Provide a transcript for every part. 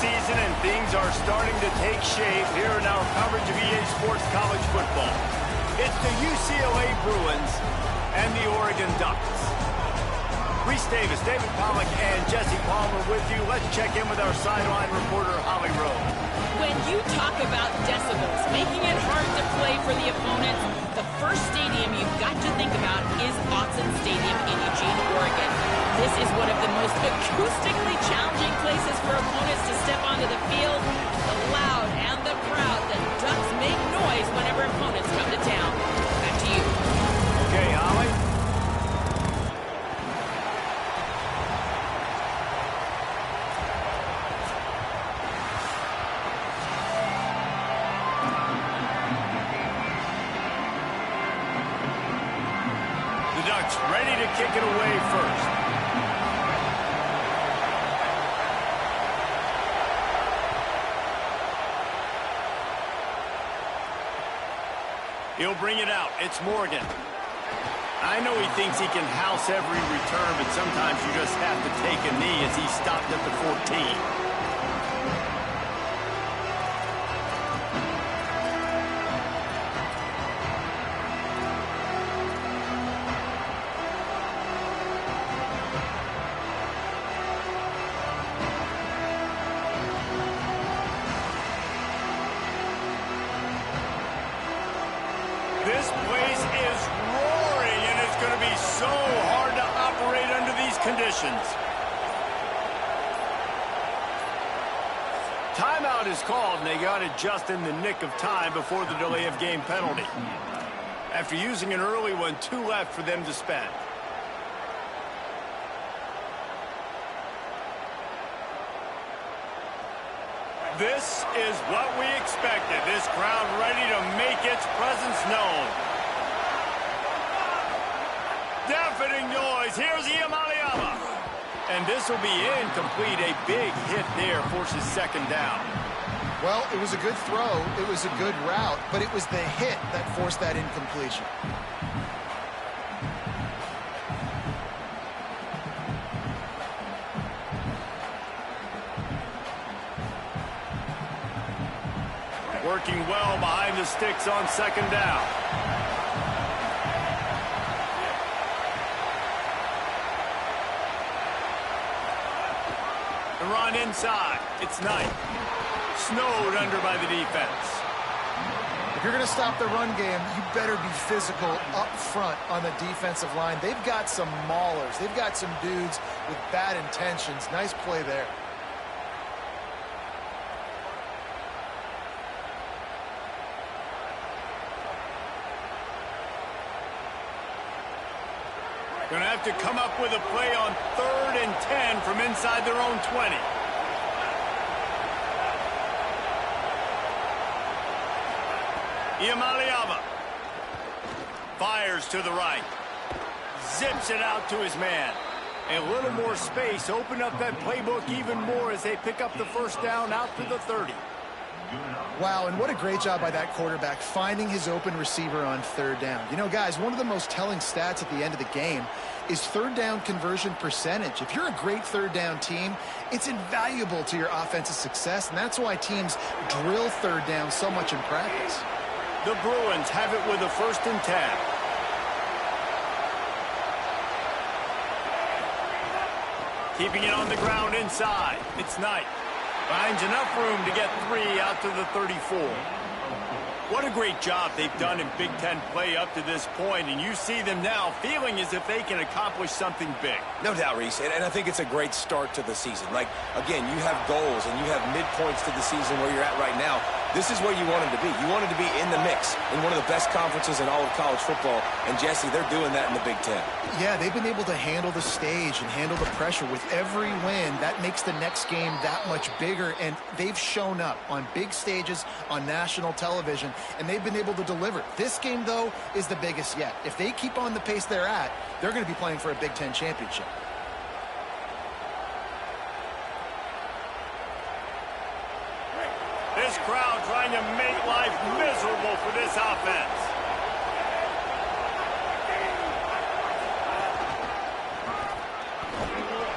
season, and things are starting to take shape here in our coverage of EA Sports College Football. It's the UCLA Bruins and the Oregon Ducks. Reese Davis, David Pollack, and Jesse Palmer with you. Let's check in with our sideline reporter, Holly Rowe. When you talk about decibels, making it hard to play for the opponents, the first stadium you've got to think about is Autzen Stadium in Eugene, Oregon. This is one of the most acoustically challenging places for opponents to step onto the field. The loud and the proud, the Ducks make noise whenever opponents come to town. Back to you. Okay, Holly. The Ducks ready to kick it away first. He'll bring it out. It's Morgan. I know he thinks he can house every return, but sometimes you just have to take a knee as he stopped at the 14. This place is roaring, and it's going to be so hard to operate under these conditions. Timeout is called, and they got it just in the nick of time before the delay of game penalty. After using an early one, 2 left for them to spend. This is what we expected. This crowd ready to make its presence known. Deafening noise. Here's Iamaleava. And this will be incomplete. A big hit there forces second down. Well, it was a good throw. It was a good route, but it was the hit that forced that incompletion. Working well behind the sticks on second down. The run inside. It's Knight. Snowed under by the defense. If you're going to stop the run game, you better be physical up front on the defensive line. They've got some maulers. They've got some dudes with bad intentions. Nice play there. Going to have to come up with a play on 3rd and 10 from inside their own 20. Iamaleava fires to the right. Zips it out to his man. A little more space. Open up that playbook even more as they pick up the first down out to the 30. Wow, and what a great job by that quarterback finding his open receiver on 3rd down. You know, guys, one of the most telling stats at the end of the game is 3rd down conversion percentage. If you're a great 3rd down team, it's invaluable to your offensive success, and that's why teams drill 3rd down so much in practice. The Bruins have it with a 1st and 10. Keeping it on the ground inside. It's Knight. Finds enough room to get 3 out to the 34. What a great job they've done in Big Ten play up to this point, and you see them now feeling as if they can accomplish something big. No doubt, Reese, and I think it's a great start to the season. Like, again, you have goals and you have midpoints to the season where you're at right now. This is where you want them to be. You want them to be in the mix in one of the best conferences in all of college football, and Jesse, they're doing that in the Big Ten. Yeah, they've been able to handle the stage and handle the pressure. With every win, that makes the next game that much bigger, and they've shown up on big stages on national television, and they've been able to deliver. This game, though, is the biggest yet. If they keep on the pace they're at, they're going to be playing for a Big Ten championship. This crowd trying to make life miserable for this offense.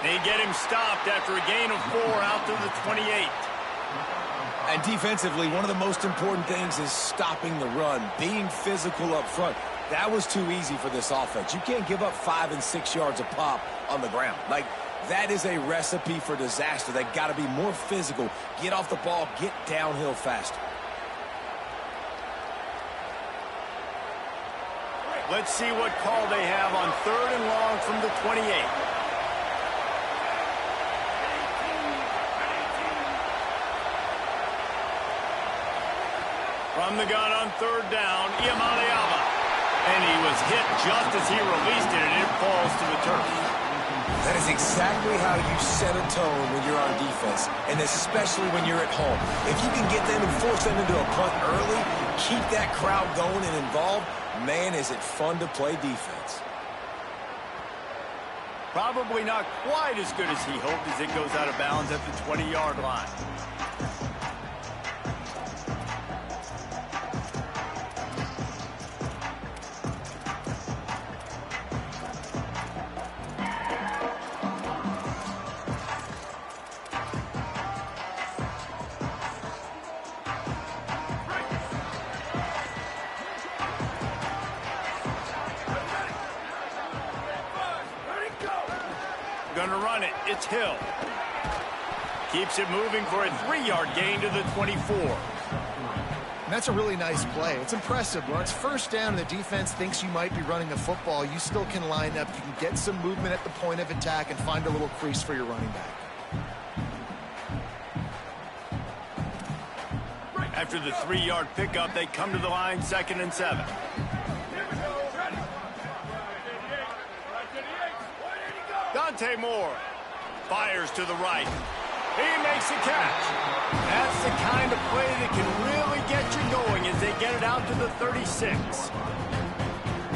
They get him stopped after a gain of 4 out to the 28. And defensively, one of the most important things is stopping the run, being physical up front. That was too easy for this offense. You can't give up 5 and 6 yards a pop on the ground. Like, that is a recipe for disaster. They got to be more physical, get off the ball, get downhill faster. Let's see what call they have on 3rd and long from the 28. From the gun on 3rd down, Iamaleava. And he was hit just as he released it, and it falls to the turf. That is exactly how you set a tone when you're on defense, and especially when you're at home. If you can get them and force them into a punt early, keep that crowd going and involved, man, is it fun to play defense. Probably not quite as good as he hoped as it goes out of bounds at the 20-yard line. Gonna run it. It's Hill. Keeps it moving for a 3-yard gain to the 24. And that's a really nice play. It's impressive. When it's 1st down and the defense thinks you might be running the football, you still can line up. You can get some movement at the point of attack and find a little crease for your running back. After the 3-yard pickup, they come to the line 2nd and 7. Dante Moore fires to the right. He makes a catch. That's the kind of play that can really get you going as they get it out to the 36.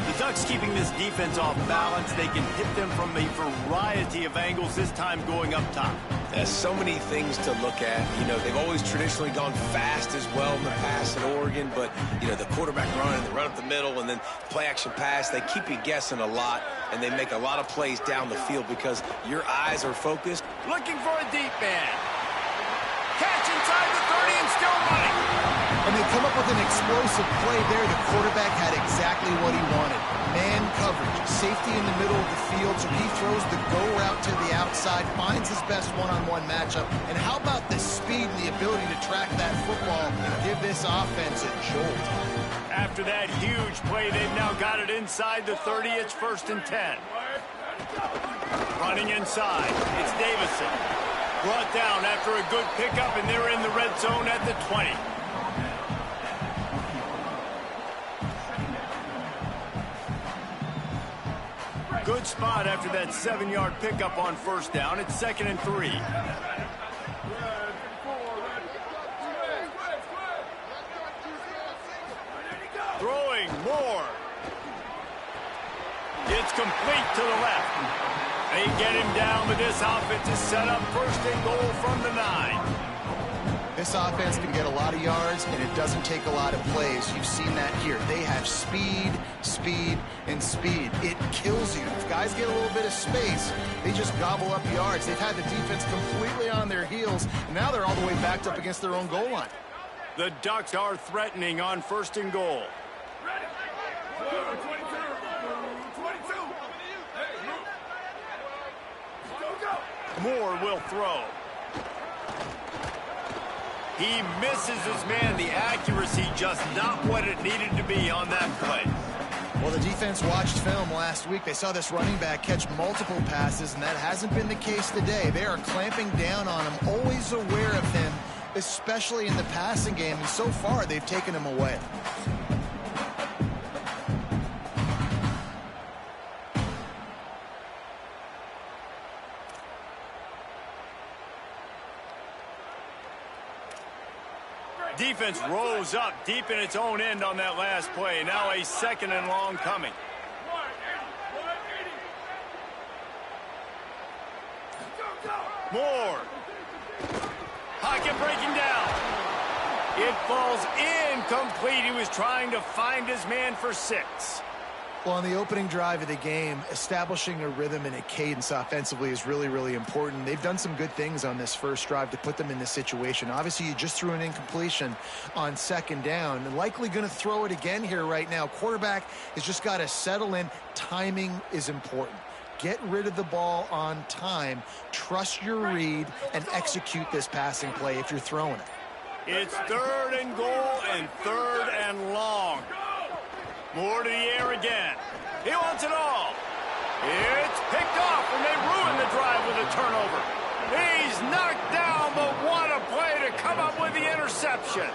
The Ducks keeping this defense off balance. They can hit them from a variety of angles, this time going up top. There's so many things to look at. You know, they've always traditionally gone fast as well in the past in Oregon, but, you know, the quarterback run and the run up the middle and then play action pass, they keep you guessing a lot, and they make a lot of plays down the field because your eyes are focused. Looking for a deep man. Catch inside the 30 and still running. And they come up with an explosive play there. The quarterback had exactly what he wanted. Man coverage, safety in the middle of the field, so he throws the go route to the outside, finds his best one-on-one matchup. And how about the speed and the ability to track that football and give this offense a jolt? After that huge play, they've now got it inside the 30. It's 1st and 10. Running inside, it's Davison. Brought down after a good pickup, and they're in the red zone at the 20. Good spot after that 7-yard pickup on 1st down. It's 2nd and 3. Throwing more. It's complete to the left. They get him down, but this offense is set up 1st and goal from the 9. This offense can get a lot of yards, and it doesn't take a lot of plays. You've seen that here. They have speed, speed, and speed. It kills you. If guys get a little bit of space, they just gobble up yards. They've had the defense completely on their heels, and now they're all the way backed up against their own goal line. The Ducks are threatening on 1st and goal. Moore will throw. He misses his man. The accuracy just not what it needed to be on that play. Well, the defense watched film last week. They saw this running back catch multiple passes, and that hasn't been the case today. They are clamping down on him, always aware of him, especially in the passing game, and so far they've taken him away. Defense rose up deep in its own end on that last play. Now a 2nd and long coming. Moore. Pocket breaking down. It falls incomplete. He was trying to find his man for 6. Well, on the opening drive of the game, establishing a rhythm and a cadence offensively is really, really important. They've done some good things on this first drive to put them in this situation. Obviously, you just threw an incompletion on second down. And likely going to throw it again here right now. Quarterback has just got to settle in. Timing is important. Get rid of the ball on time. Trust your read and execute this passing play if you're throwing it. It's 3rd and goal and 3rd and long. More to the air again. He wants it all. It's picked off, and they ruin the drive with a turnover. He's knocked down, but what a play to come up with the interception.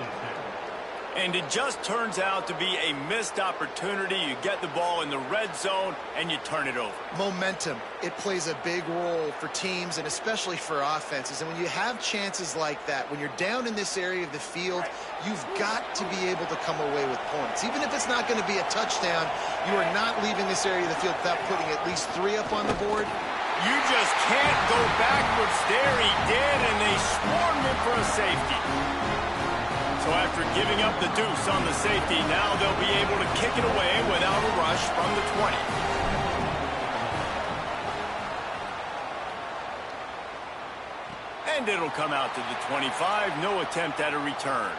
And it just turns out to be a missed opportunity. You get the ball in the red zone, and you turn it over. Momentum. It plays a big role for teams and especially for offenses. And when you have chances like that, when you're down in this area of the field, you've got to be able to come away with points. Even if it's not going to be a touchdown, you are not leaving this area of the field without putting at least 3 up on the board. You just can't go backwards there. He did, and they swarmed him for a safety. So after giving up the deuce on the safety, now they'll be able to kick it away without a rush from the 20. And it'll come out to the 25. No attempt at a return.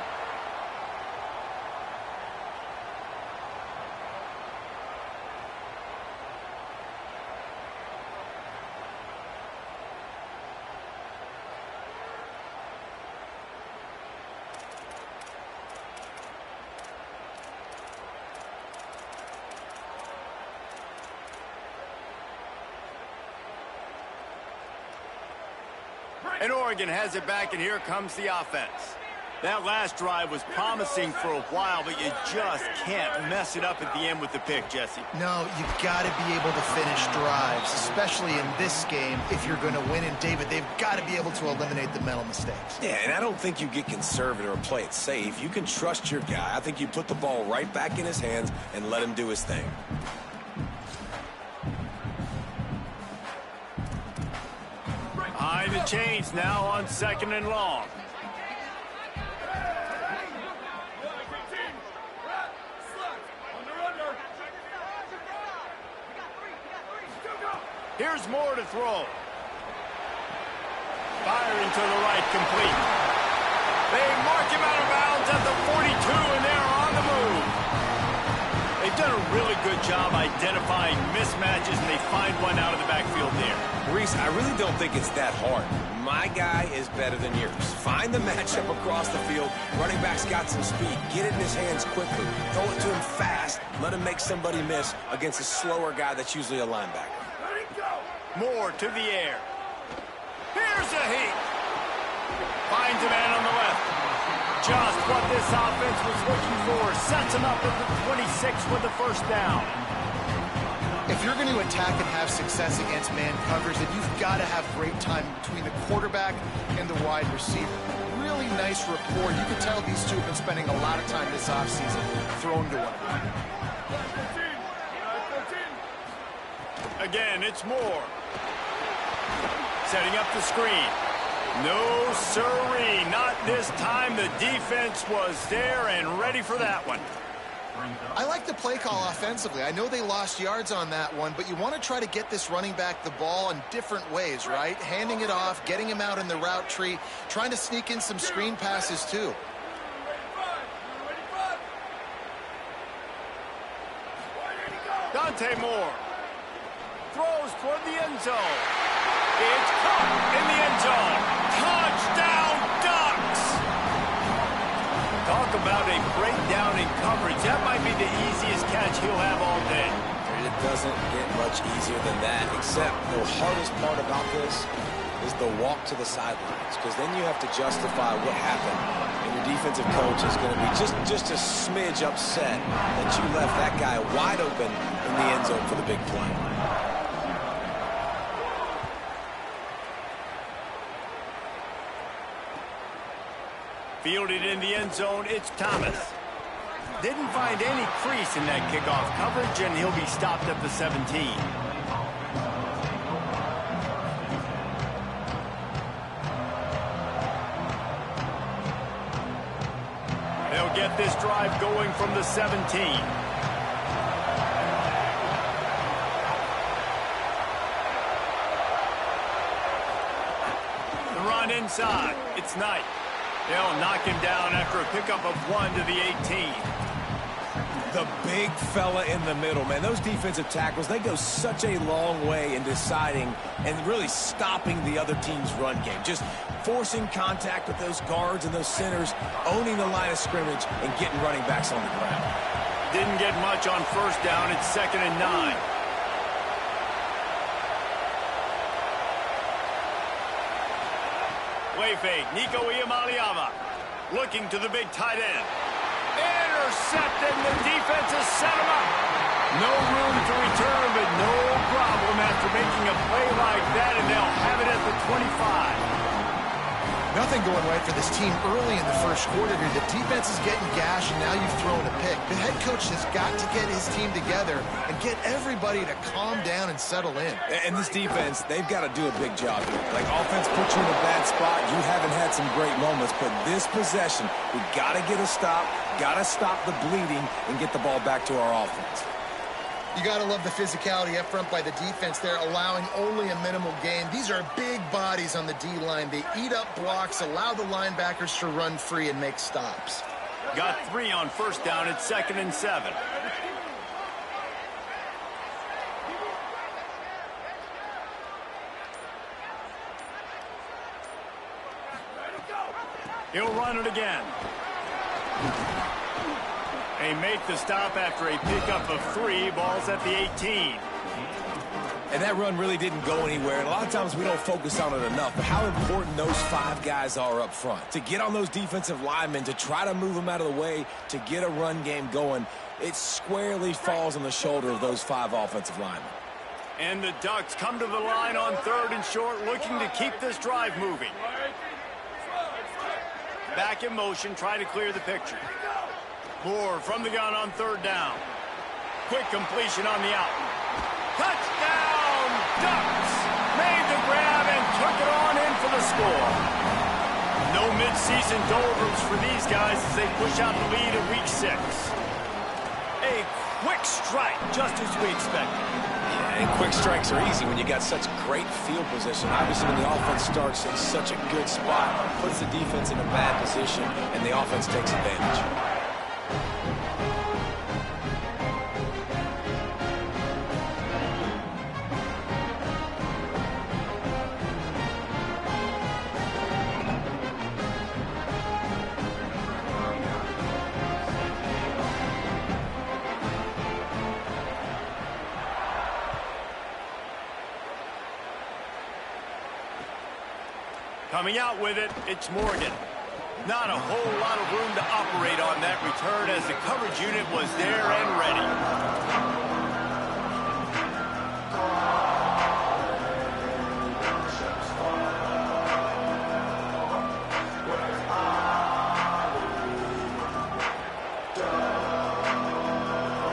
And Oregon has it back, and here comes the offense. That last drive was promising for a while, but you just can't mess it up at the end with the pick, Jesse. No, you've got to be able to finish drives, especially in this game if you're going to win. And, David, they've got to be able to eliminate the mental mistakes. Yeah, and I don't think you get conservative or play it safe. You can trust your guy. I think you put the ball right back in his hands and let him do his thing. Behind the chains now on 2nd and long. Here's more to throw. Firing to the right, complete. They mark him out of bounds at the 42, and they're on the move. They've done a really good job identifying mismatches, and they find one out of the backfield there. Reese, I really don't think it's that hard. My guy is better than yours. Find the matchup across the field. Running back's got some speed. Get it in his hands quickly. Throw it to him fast. Let him make somebody miss against a slower guy that's usually a linebacker. More to the air. Here's a heat. Finds a man on the left. Just what this offense was looking for. Sets him up at the 26 with the first down. If you're going to attack and have success against man coverage, then you've got to have great time between the quarterback and the wide receiver. Really nice rapport. You can tell these two have been spending a lot of time this offseason throwing to one another. Again, it's Moore. Setting up the screen. No siree, not this time. The defense was there and ready for that one. I like the play call offensively. I know they lost yards on that one, but you want to try to get this running back the ball in different ways, right? Handing it off, getting him out in the route tree, trying to sneak in some screen passes too. Dante Moore throws toward the end zone. It's caught in the end zone. Touchdown, Ducks! Talk about a breakdown in coverage. That might be the easiest catch he'll have all day. It doesn't get much easier than that, except the hardest part about this is the walk to the sidelines, because then you have to justify what happened, and your defensive coach is going to be just a smidge upset that you left that guy wide open in the end zone for the big play. Fielded in the end zone, it's Thomas. Didn't find any crease in that kickoff coverage, and he'll be stopped at the 17. They'll get this drive going from the 17. run inside. It's Knight. They'll knock him down after a pickup of 1 to the 18. The big fella in the middle, man. Those defensive tackles, they go such a long way in deciding and really stopping the other team's run game. Just forcing contact with those guards and those centers, owning the line of scrimmage, and getting running backs on the ground. Didn't get much on first down. It's 2nd and 9. Play fake. Nico Iamaleava looking to the big tight end. Intercepted, and the defense has set him up. No room to return, but no problem after making a play like that, and they'll have it at the 25. Nothing going right for this team early in the first quarter here. The defense is getting gashed, and now you've thrown a pick. The head coach has got to get his team together and get everybody to calm down and settle in. And this defense, they've got to do a big job here. Like, offense puts you in a bad spot. You haven't had some great moments, but this possession, we got to get a stop, got to stop the bleeding, and get the ball back to our offense. You got to love the physicality up front by the defense there, allowing only a minimal gain. These are big bodies on the D-line. They eat up blocks, allow the linebackers to run free and make stops. Got 3 on first down. It's 2nd and 7. He'll run it again. They make the stop after a pickup of 3. Ball's at the 18. And that run really didn't go anywhere. And a lot of times we don't focus on it enough. But how important those 5 guys are up front. To get on those defensive linemen, to try to move them out of the way, to get a run game going, it squarely falls on the shoulder of those 5 offensive linemen. And the Ducks come to the line on 3rd and short, looking to keep this drive moving. Back in motion, try to clear the picture. Moore from the gun on 3rd down. Quick completion on the out. Touchdown, Ducks! Made the grab and took it on in for the score. No midseason doldrums for these guys as they push out the lead in week 6. A quick strike, just as we expected. And quick strikes are easy when you got such great field position. Obviously, when the offense starts in such a good spot, puts the defense in a bad position, and the offense takes advantage. Coming out with it, it's Morgan. Not a whole lot of room to operate on that return as the coverage unit was there and ready.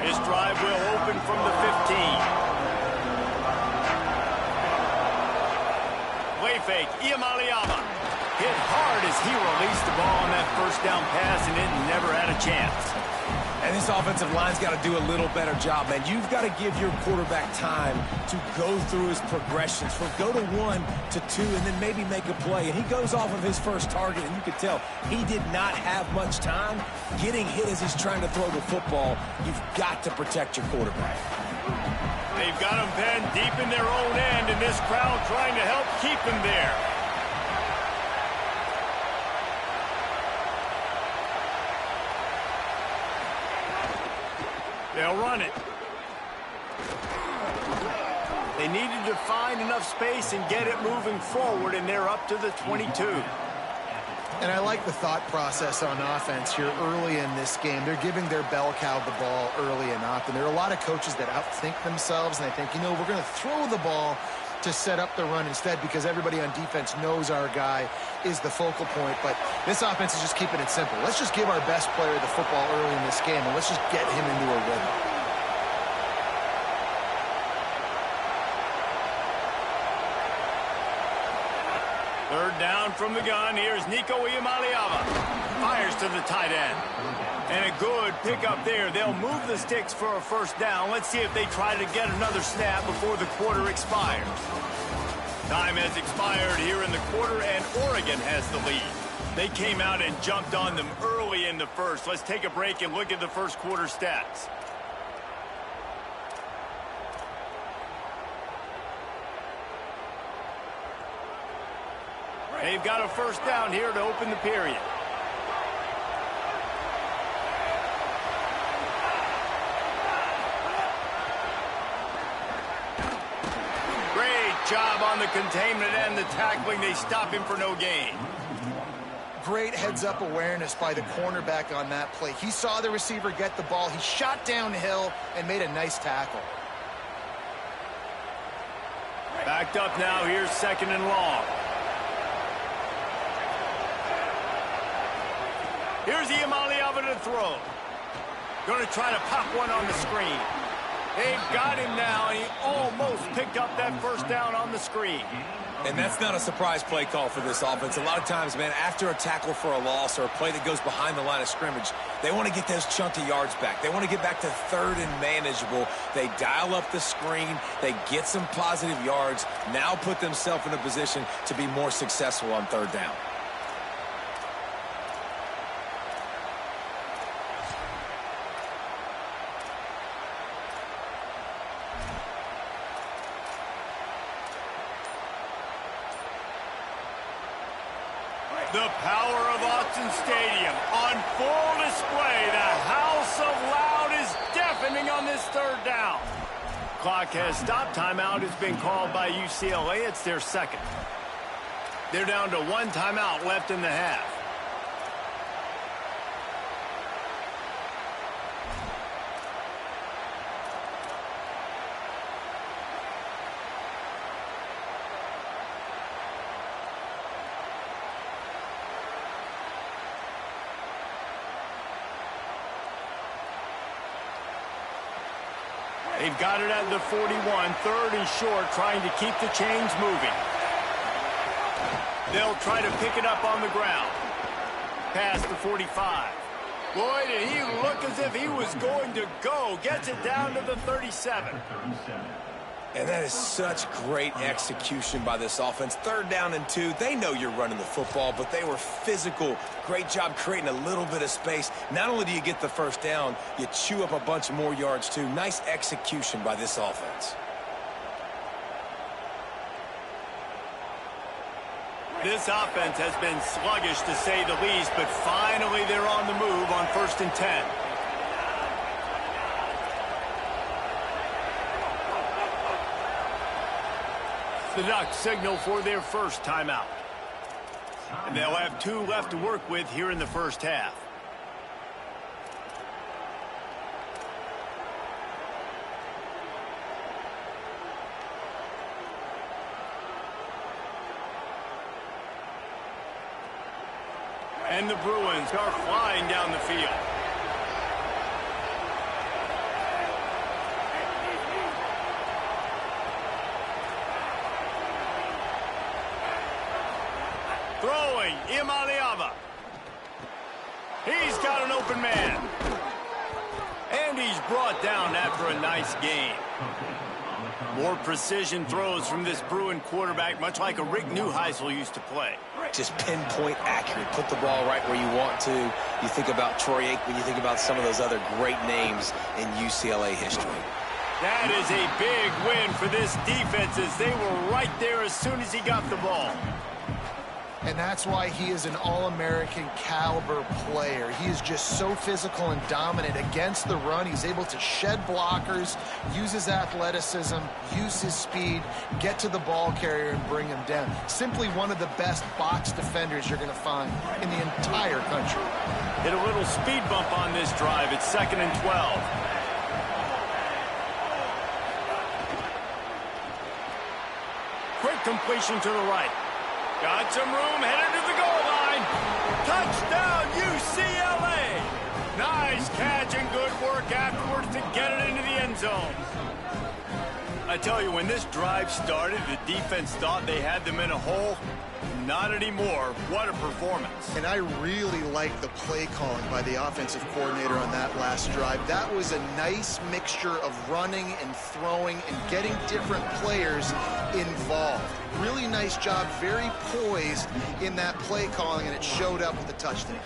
This drive will open from the 15. Play fake, Iamaleava hit hard as he released the ball on that first down pass, and it never had a chance. And this offensive line's got to do a little better job, man. You've got to give your quarterback time to go through his progressions, from go to 1 to 2, and then maybe make a play. And he goes off of his first target, and you could tell he did not have much time getting hit as he's trying to throw the football. You've got to protect your quarterback. They've got him pinned deep in their own end, and this crowd trying to help keep him there. They'll run it. They needed to find enough space and get it moving forward, and they're up to the 22. And I like the thought process on offense here early in this game. They're giving their bell cow the ball early enough. And there are a lot of coaches that outthink themselves, and they think, you know, we're going to throw the ball to set up the run instead because everybody on defense knows our guy is the focal point. But this offense is just keeping it simple. Let's just give our best player the football early in this game, and let's just get him into a rhythm. Third down from the gun. Here's Nico Iamaleava. Fires to the tight end. And a good pickup there. They'll move the sticks for a first down. Let's see if they try to get another snap before the quarter expires. Time has expired here in the quarter, and Oregon has the lead. They came out and jumped on them early in the first. Let's take a break and look at the first quarter stats. They've got a first down here to open the period. Great job on the containment and the tackling. They stop him for no gain. Great heads-up awareness by the cornerback on that play. He saw the receiver get the ball. He shot downhill and made a nice tackle. Backed up now. Here's second and long. Here's Iamaleava to throw. Going to try to pop one on the screen. They've got him now, and he almost picked up that first down on the screen. And that's not a surprise play call for this offense. A lot of times, man, after a tackle for a loss or a play that goes behind the line of scrimmage, they want to get those chunky yards back. They want to get back to third and manageable. They dial up the screen. They get some positive yards, now put themselves in a position to be more successful on third down. The power of Autzen Stadium on full display. The house of loud is deafening on this third down. Clock has stopped. Timeout has been called by UCLA. It's their second. They're down to one timeout left in the half. They've got it at the 41, third and short, trying to keep the chains moving. They'll try to pick it up on the ground. Past the 45. Boy, did he look as if he was going to go. Gets it down to the 37. And that is such great execution by this offense. Third down and 2. They know you're running the football, but they were physical. Great job creating a little bit of space. Not only do you get the first down, you chew up a bunch more yards, too. Nice execution by this offense. This offense has been sluggish, to say the least, but finally they're on the move on 1st and 10. The Ducks signal for their first timeout. And they'll have 2 left to work with here in the first half. And the Bruins are flying down the field. Throwing, Iamaleava. He's got an open man. And he's brought down after a nice gain. More precision throws from this Bruin quarterback, much like a Rick Neuheisel used to play. Just pinpoint accurate. Put the ball right where you want to. You think about Troy Aikman, you think about some of those other great names in UCLA history. That is a big win for this defense, as they were right there as soon as he got the ball. And that's why he is an All-American caliber player. He is just so physical and dominant against the run. He's able to shed blockers, use his athleticism, use his speed, get to the ball carrier and bring him down. Simply one of the best box defenders you're going to find in the entire country. Hit a little speed bump on this drive. It's 2nd and 12. Quick completion to the right. Got some room, headed to the goal line. Touchdown, UCLA. Nice catch and good work afterwards to get it into the end zone. I tell you, when this drive started, the defense thought they had them in a hole. Not anymore. What a performance. And I really like the play calling by the offensive coordinator on that last drive. That was a nice mixture of running and throwing and getting different players involved. Really nice job, very poised in that play calling, and it showed up with a touchdown.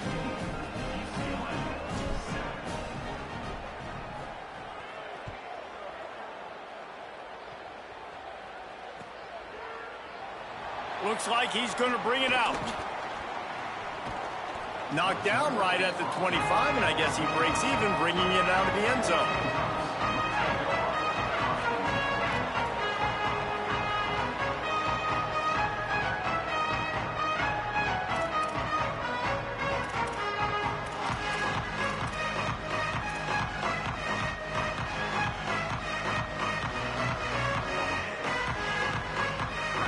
Looks like he's going to bring it out. Knocked down right at the 25, and I guess he breaks even, bringing it out of the end zone.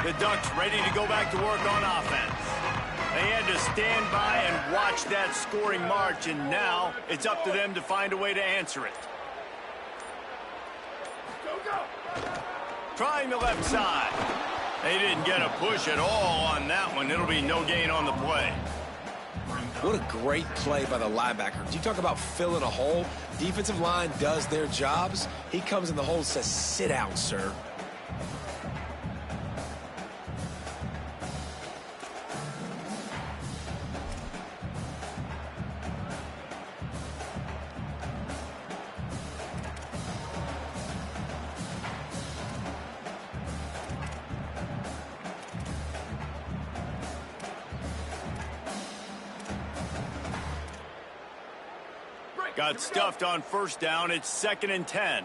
The Ducks ready to go back to work on offense. They had to stand by and watch that scoring march, and now it's up to them to find a way to answer it. Trying the left side. They didn't get a push at all on that one. It'll be no gain on the play. What a great play by the linebacker. You talk about filling a hole. Defensive line does their jobs. He comes in the hole and says, sit down, sir. Got stuffed on first down. It's 2nd and 10.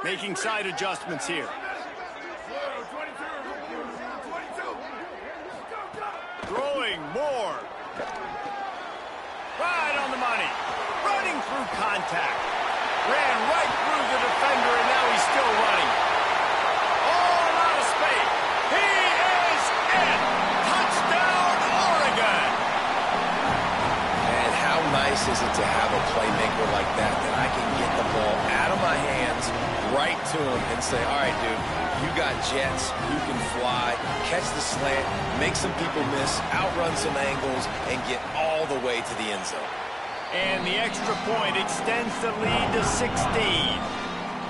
Making side adjustments here. Throwing more. Right on the money. Running through contact. Ran right through the defender, and now he's still running. All out of space. He is in. Touchdown, Oregon. And how nice is it to have a playmaker like that I can get the ball out of my hands right to him and say, all right, dude, you got jets, you can fly, catch the slant, make some people miss, outrun some angles, and get all the way to the end zone. And the extra point extends the lead to 16.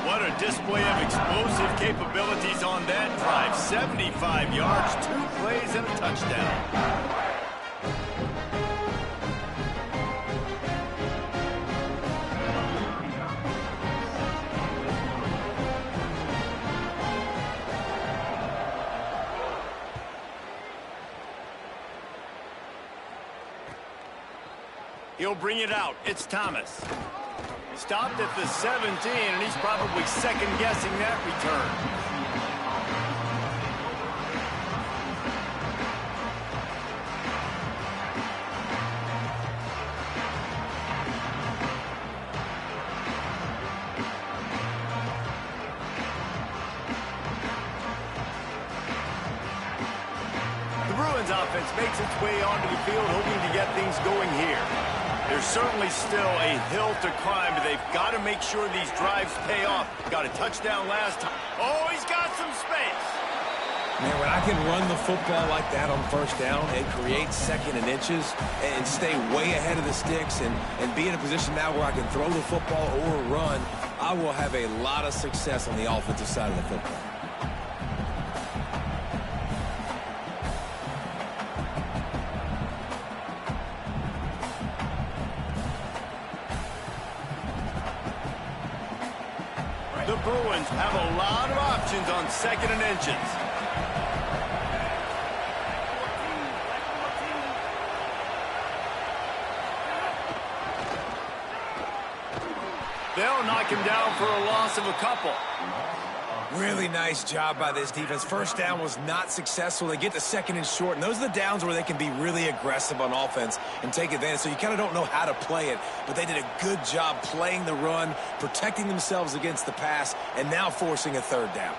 What a display of explosive capabilities on that drive. 75 yards, 2 plays, and a touchdown. He'll bring it out. It's Thomas. Stopped at the 17, and he's probably second-guessing that return. The Bruins offense makes its way onto the field, hoping to get things going here. There's certainly still a hill to climb, but they've got to make sure these drives pay off. Got a touchdown last time. Oh, he's got some space. Man, when I can run the football like that on first down and create 2nd and inches and stay way ahead of the sticks and be in a position now where I can throw the football or run, I will have a lot of success on the offensive side of the football. The Bruins have a lot of options on 2nd and inches. They'll knock him down for a loss of a couple. Really nice job by this defense. First down was not successful. They get to 2nd and short, and those are the downs where they can be really aggressive on offense and take advantage. So you kind of don't know how to play it, but they did a good job playing the run, protecting themselves against the pass, and now forcing a 3rd down.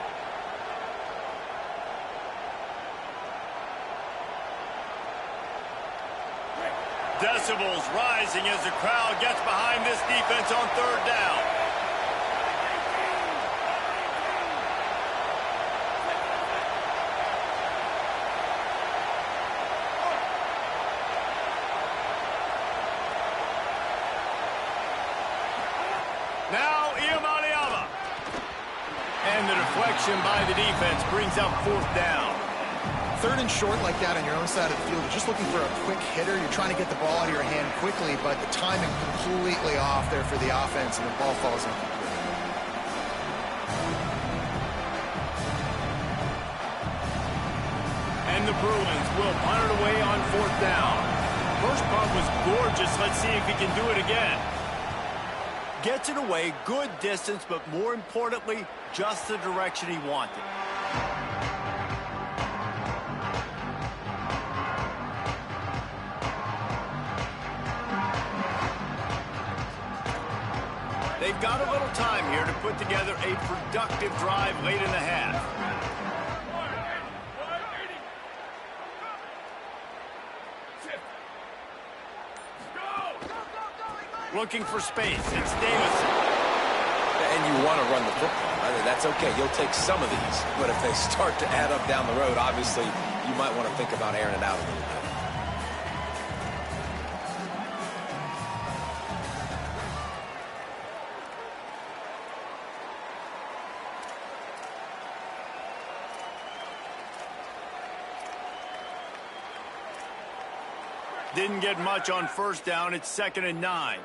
Decibels rising as the crowd gets behind this defense on 3rd down. And the deflection by the defense brings up 4th down. 3rd and short like that on your own side of the field. You're just looking for a quick hitter. You're trying to get the ball out of your hand quickly, but the timing completely off there for the offense, and the ball falls incomplete. And the Bruins will punt it away on 4th down. First punt was gorgeous. Let's see if he can do it again. Gets it away, good distance, but more importantly, just the direction he wanted. They've got a little time here to put together a productive drive late in the half. Looking for space. It's Davison. And you want to run the football. That's okay. You'll take some of these. But if they start to add up down the road, obviously, you might want to think about airing it out a little bit. Didn't get much on 1st down. It's 2nd and 9.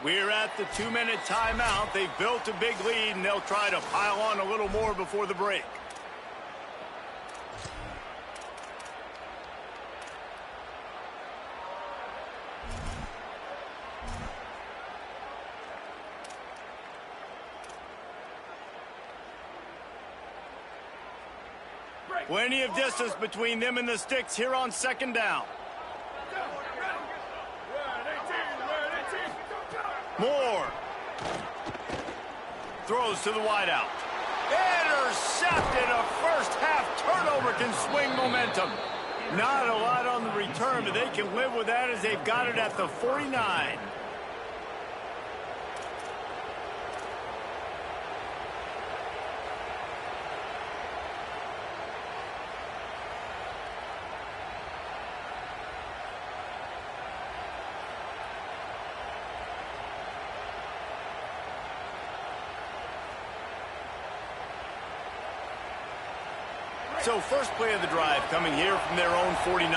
We're at the 2-minute timeout. They've built a big lead, and they'll try to pile on a little more before the break. Plenty of distance between them and the sticks here on 2nd down. Moore throws to the wideout. Intercepted. A first-half turnover can swing momentum. Not a lot on the return, but they can live with that as they've got it at the 49. So first play of the drive coming here from their own 49.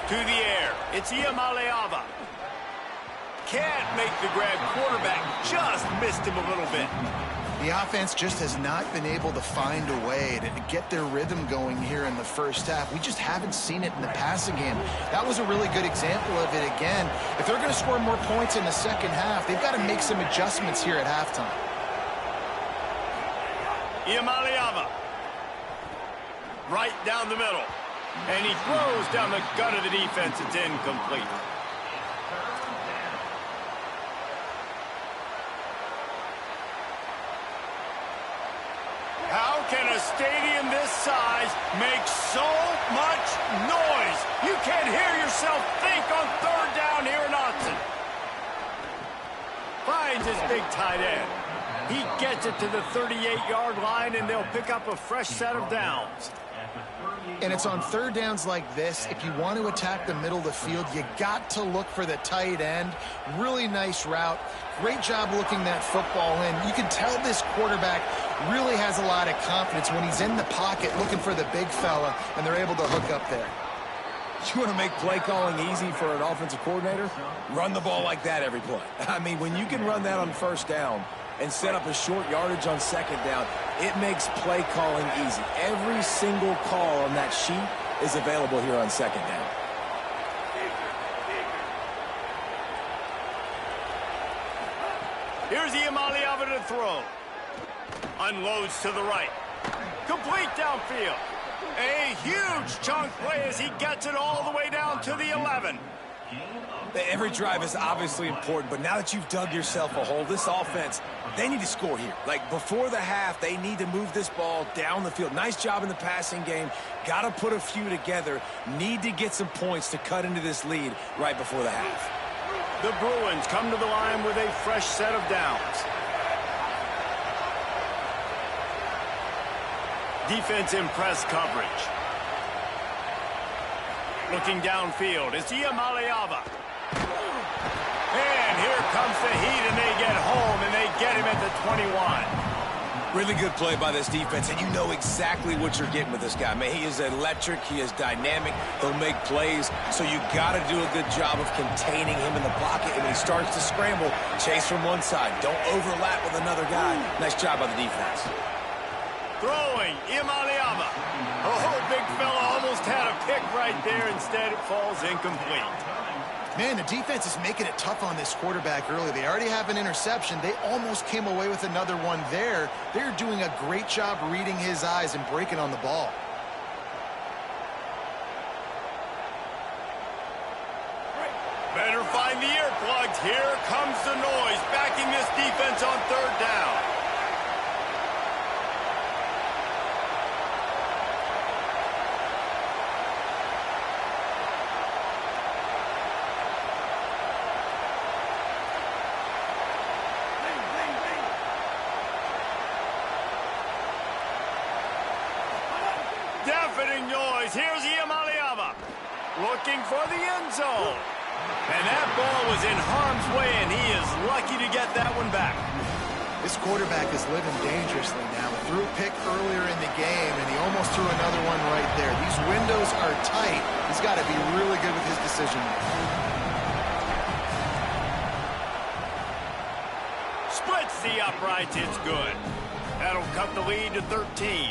To the air. It's Iamaleava. Can't make the grab. Quarterback just missed him a little bit. The offense just has not been able to find a way to get their rhythm going here in the first half. We just haven't seen it in the passing game. That was a really good example of it again. If they're going to score more points in the second half, they've got to make some adjustments here at halftime. Iamaleava. Right down the middle. And he throws down the gut of the defense. It's incomplete. How can a stadium this size make so much noise? You can't hear yourself think on 3rd down here in Autzen. Finds his big tight end. He gets it to the 38-yard line, and they'll pick up a fresh set of downs. And it's on 3rd downs like this. If you want to attack the middle of the field, you got to look for the tight end. Really nice route. Great job looking that football in. You can tell this quarterback really has a lot of confidence when he's in the pocket looking for the big fella, and they're able to hook up there. You want to make play calling easy for an offensive coordinator? Run the ball like that every play. I mean, when you can run that on 1st down and set up a short yardage on 2nd down, it makes play calling easy. Every single call on that sheet is available here on 2nd down. Here's Iamaleava to throw. Unloads to the right. Complete downfield. A huge chunk play as he gets it all the way down to the 11. Every drive is obviously important, but now that you've dug yourself a hole, this offense, they need to score here. Like, before the half, they need to move this ball down the field. Nice job in the passing game. Got to put a few together. Need to get some points to cut into this lead right before the half. The Bruins come to the line with a fresh set of downs. Defense in press coverage. Looking downfield, it's Iamaleava. And here comes the Heat, and they get home, and they get him at the 21. Really good play by this defense, and you know exactly what you're getting with this guy. Man, he is electric. He is dynamic. He'll make plays, so you got to do a good job of containing him in the pocket. And when he starts to scramble, chase from one side. Don't overlap with another guy. Nice job by the defense. Throwing, Iamaleava. Oh, big fella almost had a pick right there. Instead, it falls incomplete. Man, the defense is making it tough on this quarterback early. They already have an interception. They almost came away with another one there. They're doing a great job reading his eyes and breaking on the ball. Better find the earplugs. Here comes the noise, backing this defense on third down. Deafening noise. Here's Iamaleava looking for the end zone. And that ball was in harm's way, and he is lucky to get that one back. This quarterback is living dangerously now. Threw a pick earlier in the game, and he almost threw another one right there. These windows are tight. He's got to be really good with his decision making. Splits the uprights. It's good. That'll cut the lead to 13.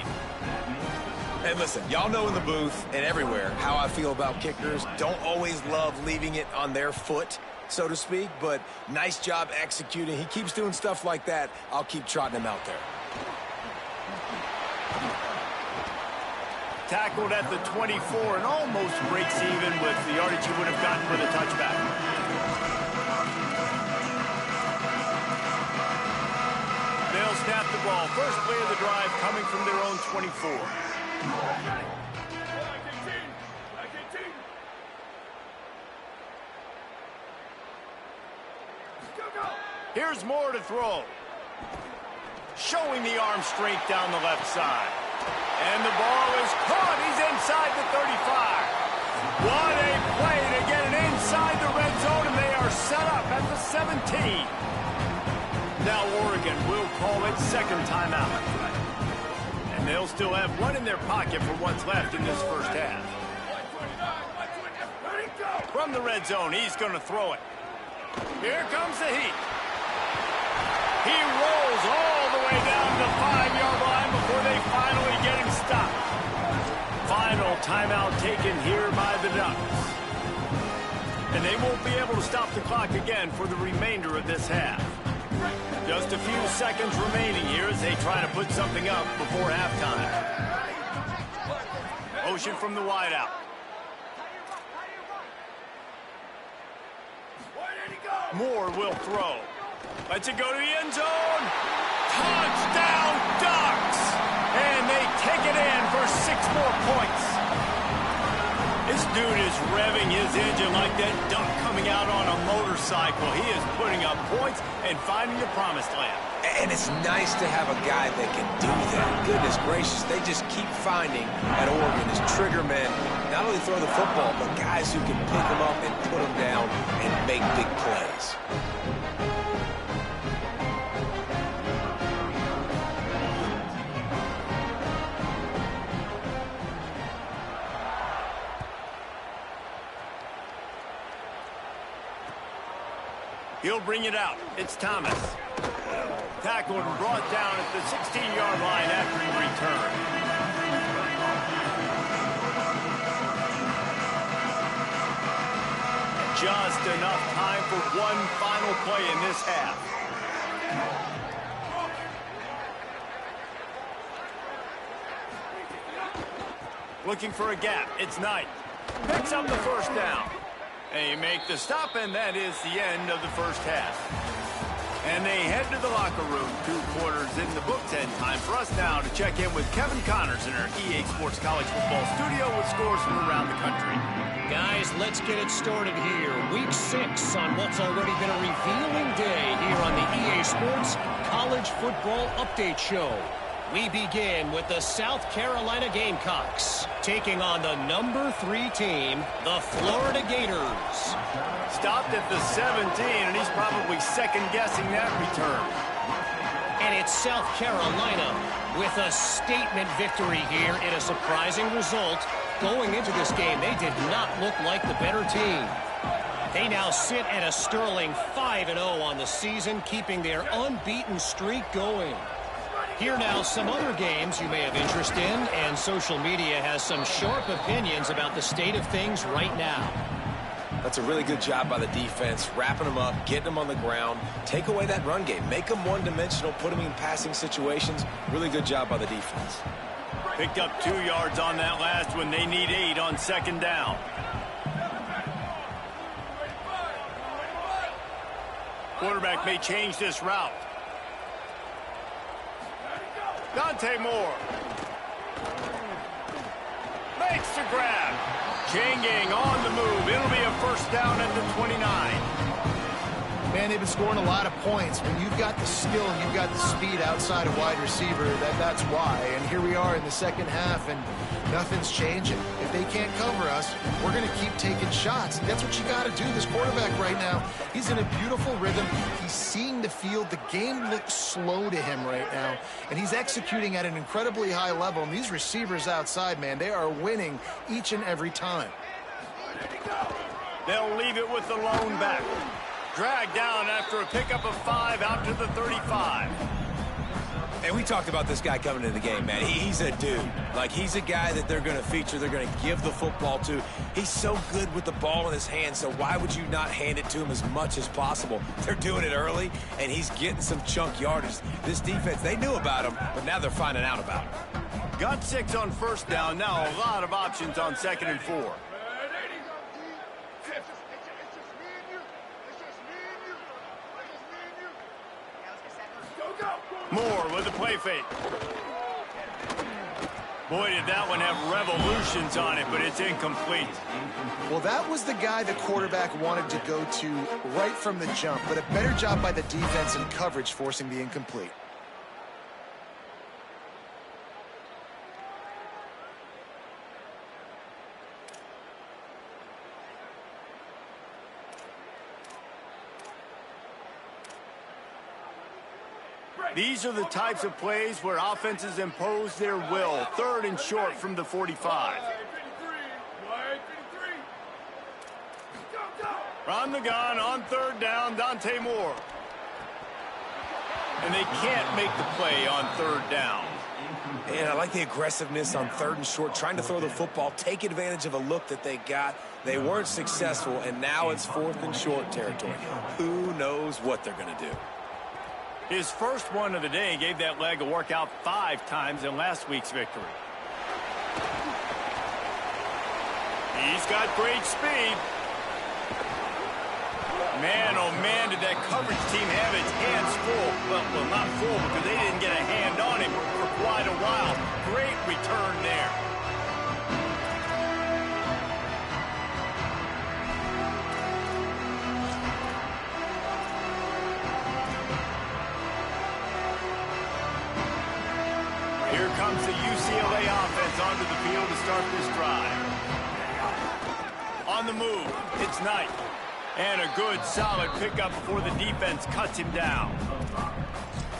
And listen, y'all know in the booth and everywhere how I feel about kickers. Don't always love leaving it on their foot, so to speak, but nice job executing. He keeps doing stuff like that. I'll keep trotting him out there. Tackled at the 24 and almost breaks even with the yardage he would have gotten with a touchback. They'll snap the ball. First play of the drive coming from their own 24. Here's Moore to throw. Showing the arm strength down the left side. And the ball is caught. He's inside the 35. What a play to get it inside the red zone, and they are set up at the 17. Now Oregon will call it second timeout. And they'll still have one in their pocket for what's left in this first half. From the red zone, he's going to throw it. Here comes the Heat. He rolls all the way down to the 5-yard line before they finally get him stopped. Final timeout taken here by the Ducks. And they won't be able to stop the clock again for the remainder of this half. Just a few seconds remaining here as they try to put something up before halftime. Motion from the wideout. Moore will throw. Lets it go to the end zone. Touchdown, Ducks! And they take it in for 6 more points. This dude is revving his engine like that duck coming out on a motorcycle. He is putting up points and finding the promised land. And it's nice to have a guy that can do that. Goodness gracious, they just keep finding at Oregon as trigger men. Not only throw the football, but guys who can pick them up and put them down and make big plays. He'll bring it out. It's Thomas. Tackled and brought down at the 16-yard line after he returned. Just enough time for one final play in this half. Looking for a gap. It's Knight. Picks up the first down. They make the stop, and that is the end of the first half. And they head to the locker room. 2 quarters in the books, and time for us now to check in with Kevin Connors in our EA Sports College Football studio with scores from around the country. Guys, let's get it started here. Week 6 on what's already been a revealing day here on the EA Sports College Football Update Show. We begin with the South Carolina Gamecocks taking on the number 3 team, the Florida Gators. Stopped at the 17, and he's probably second-guessing that return. And it's South Carolina with a statement victory here in a surprising result. Going into this game, they did not look like the better team. They now sit at a sterling 5-0 on the season, keeping their unbeaten streak going. Here now some other games you may have interest in, and social media has some sharp opinions about the state of things right now. That's a really good job by the defense, wrapping them up, getting them on the ground, take away that run game, make them one-dimensional, put them in passing situations. Really good job by the defense. Picked up 2 yards on that last one. They need 8 on second down. Quarterback may change this route. Dante Moore makes the grab. Chain gang on the move. It'll be a first down at the 29. Man, they've been scoring a lot of points. When you've got the skill and you've got the speed outside of wide receiver, that's why. And here we are in the second half, and nothing's changing. If they can't cover us, we're going to keep taking shots. That's what you got to do. This quarterback right now, he's in a beautiful rhythm. He's seeing the field. The game looks slow to him right now, and he's executing at an incredibly high level. And these receivers outside, man, they are winning each and every time. They'll leave it with the lone back. Dragged down after a pickup of 5 out to the 35. And we talked about this guy coming into the game, man. He's a dude. Like, he's a guy that they're going to feature, they're going to give the football to. He's so good with the ball in his hand, so why would you not hand it to him as much as possible? They're doing it early, and he's getting some chunk yardage. This defense, they knew about him, but now they're finding out about him. Got 6 on first down. Now a lot of options on 2nd and 4. Moore with the play fake. Boy, did that one have revolutions on it, but it's incomplete. Well, that was the guy the quarterback wanted to go to right from the jump, but a better job by the defense in coverage forcing the incomplete. These are the types of plays where offenses impose their will. 3rd and short from the 45. From the gun on 3rd down, Dante Moore. And they can't make the play on 3rd down. And I like the aggressiveness on 3rd and short, trying to throw the football, take advantage of a look that they got. They weren't successful, and now it's 4th and short territory. Who knows what they're going to do? His first one of the day gave that leg a workout 5 times in last week's victory. He's got great speed. Man, oh man, did that coverage team have its hands full. Well, not full because they didn't get a hand on him for quite a while. Great return there. Here comes the UCLA offense onto the field to start this drive. On the move, it's Knight. And a good, solid pickup before the defense cuts him down.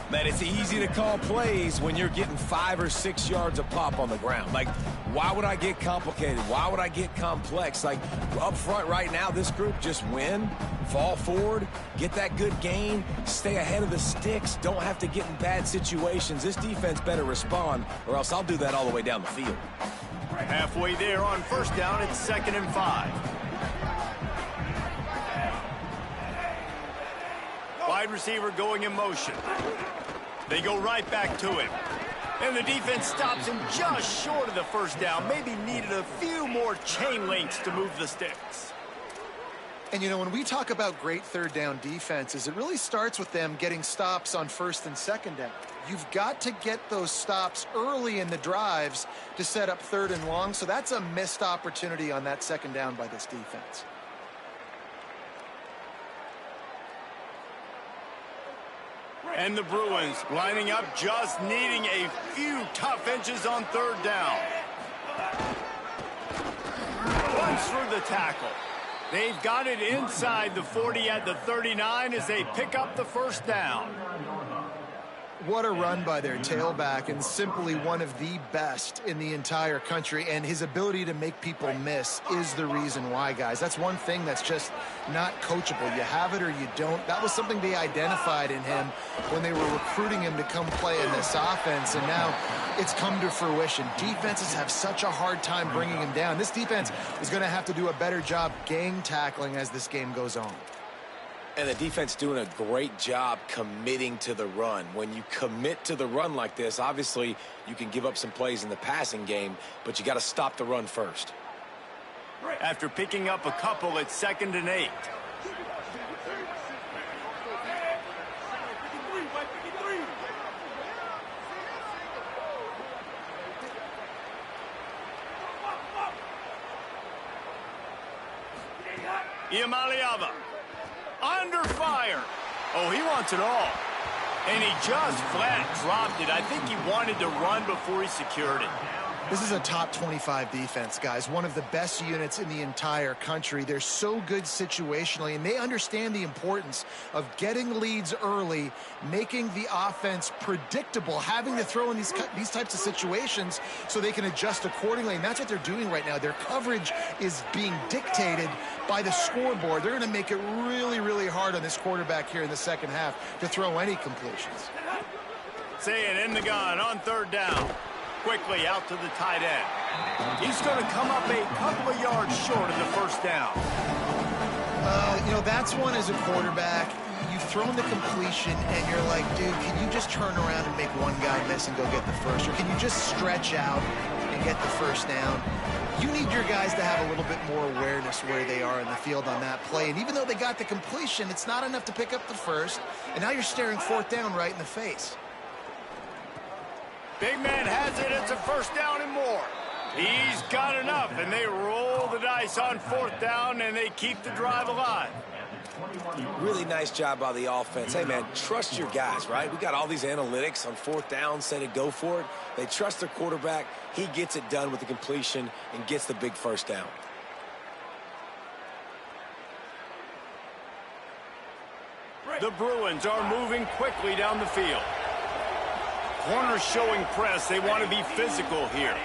Man, it's easy to call plays when you're getting 5 or 6 yards a pop on the ground. Like, why would I get complicated? Why would I get complex? Like, up front right now, this group just win, fall forward, get that good gain, stay ahead of the sticks, don't have to get in bad situations. This defense better respond, or else I'll do that all the way down the field. Halfway there on first down, it's 2nd and 5. Wide receiver going in motion. They go right back to him. And the defense stops him just short of the first down. Maybe needed a few more chain links to move the sticks. And, you know, when we talk about great 3rd down defenses, it really starts with them getting stops on 1st and 2nd down. You've got to get those stops early in the drives to set up 3rd and long. So that's a missed opportunity on that 2nd down by this defense. And the Bruins lining up, just needing a few tough inches on third down. Runs through the tackle. They've got it inside the 40 at the 39 as they pick up the first down. What a run by their tailback, and simply one of the best in the entire country. And his ability to make people miss is the reason why, guys. That's one thing that's just not coachable. You have it or you don't. That was something they identified in him when they were recruiting him to come play in this offense, and now it's come to fruition. Defenses have such a hard time bringing him down. This defense is going to have to do a better job gang tackling as this game goes on. And the defense doing a great job committing to the run. When you commit to the run like this, obviously you can give up some plays in the passing game, but you got to stop the run first. After picking up a couple, it's 2nd and 8. Iamaleava under fire. Oh, he wants it all. And he just flat dropped it. I think he wanted to run before he secured it. This is a top 25 defense, guys. One of the best units in the entire country. They're so good situationally, and they understand the importance of getting leads early, making the offense predictable, having to throw in these types of situations so they can adjust accordingly. And that's what they're doing right now. Their coverage is being dictated by the scoreboard. They're going to make it really, really hard on this quarterback here in the second half to throw any completions. Saying in the gun on third down. Quickly out to the tight end. He's going to come up a couple of yards short of the first down. You know, that's one as a quarterback. You've thrown the completion, and you're like, dude, can you just turn around and make one guy miss and go get the first? Or can you just stretch out and get the first down? You need your guys to have a little bit more awareness where they are in the field on that play. And even though they got the completion, it's not enough to pick up the first. And now you're staring fourth down right in the face. Big man has it. It's a first down and more. He's got enough, and they roll the dice on fourth down, and they keep the drive alive. Really nice job by the offense. Hey, man, trust your guys, right? We got all these analytics on fourth down, say to go for it. They trust their quarterback. He gets it done with the completion and gets the big first down. The Bruins are moving quickly down the field. Corners showing press. They want to be physical here.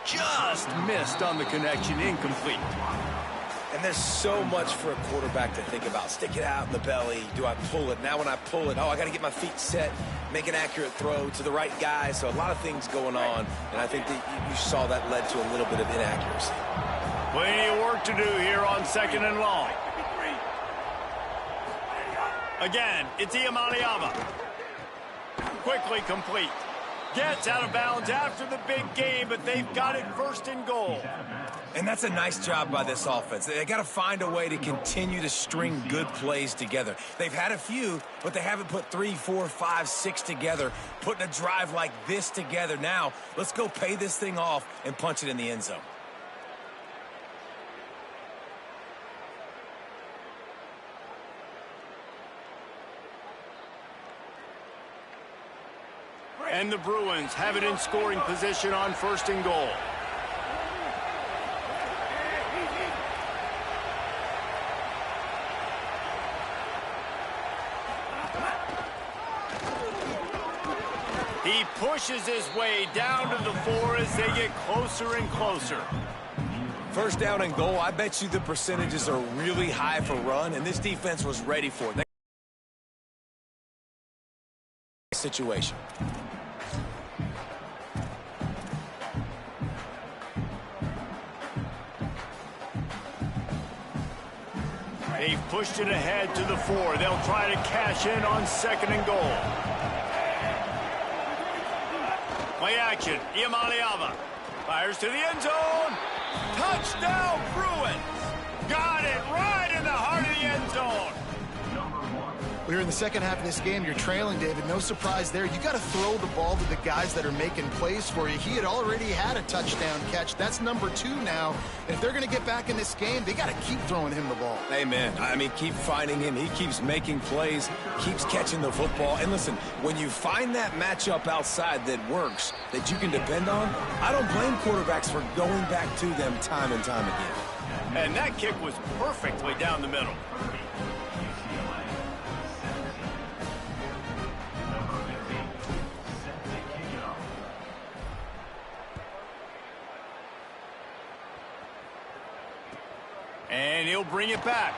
Just missed on the connection. Incomplete. And there's so much for a quarterback to think about. Stick it out in the belly. Do I pull it? Now when I pull it, oh, I got to get my feet set, make an accurate throw to the right guy. So a lot of things going on. And I think that you saw that led to a little bit of inaccuracy. Plenty of work to do here on 2nd and long. Again, it's Iamaleava. Quickly complete. Gets out of bounds after the big game, but they've got it 1st and goal. And that's a nice job by this offense. They got to find a way to continue to string good plays together. They've had a few, but they haven't put 3, 4, 5, 6 together, putting a drive like this together. Now, let's go pay this thing off and punch it in the end zone. And the Bruins have it in scoring position on 1st and goal. He pushes his way down to the 4 as they get closer and closer. First down and goal, I bet you the percentages are really high for run, and this defense was ready for it. Situation. They've pushed it ahead to the 4. They'll try to cash in on 2nd and goal. Play action. Iamaleava fires to the end zone. Touchdown, Bruins. Got it right in the heart of the end zone. Well, here in the second half of this game, you're trailing, David. No surprise there. You got to throw the ball to the guys that are making plays for you. He had already had a touchdown catch. That's number 2 now. And if they're going to get back in this game, they got to keep throwing him the ball. Amen. I mean, keep finding him. He keeps making plays, keeps catching the football. And listen, when you find that matchup outside that works, that you can depend on, I don't blame quarterbacks for going back to them time and time again. And that kick was perfectly down the middle. And he'll bring it back.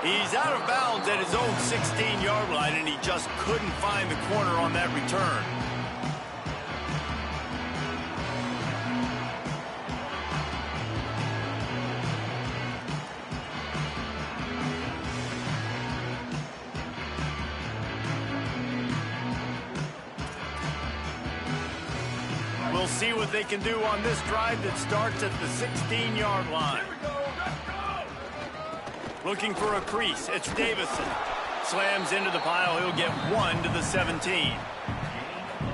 He's out of bounds at his own 16-yard line, and he just couldn't find the corner on that return. We'll see what they can do on this drive that starts at the 16-yard line. Looking for a crease. It's Davison. Slams into the pile. He'll get 1 to the 17.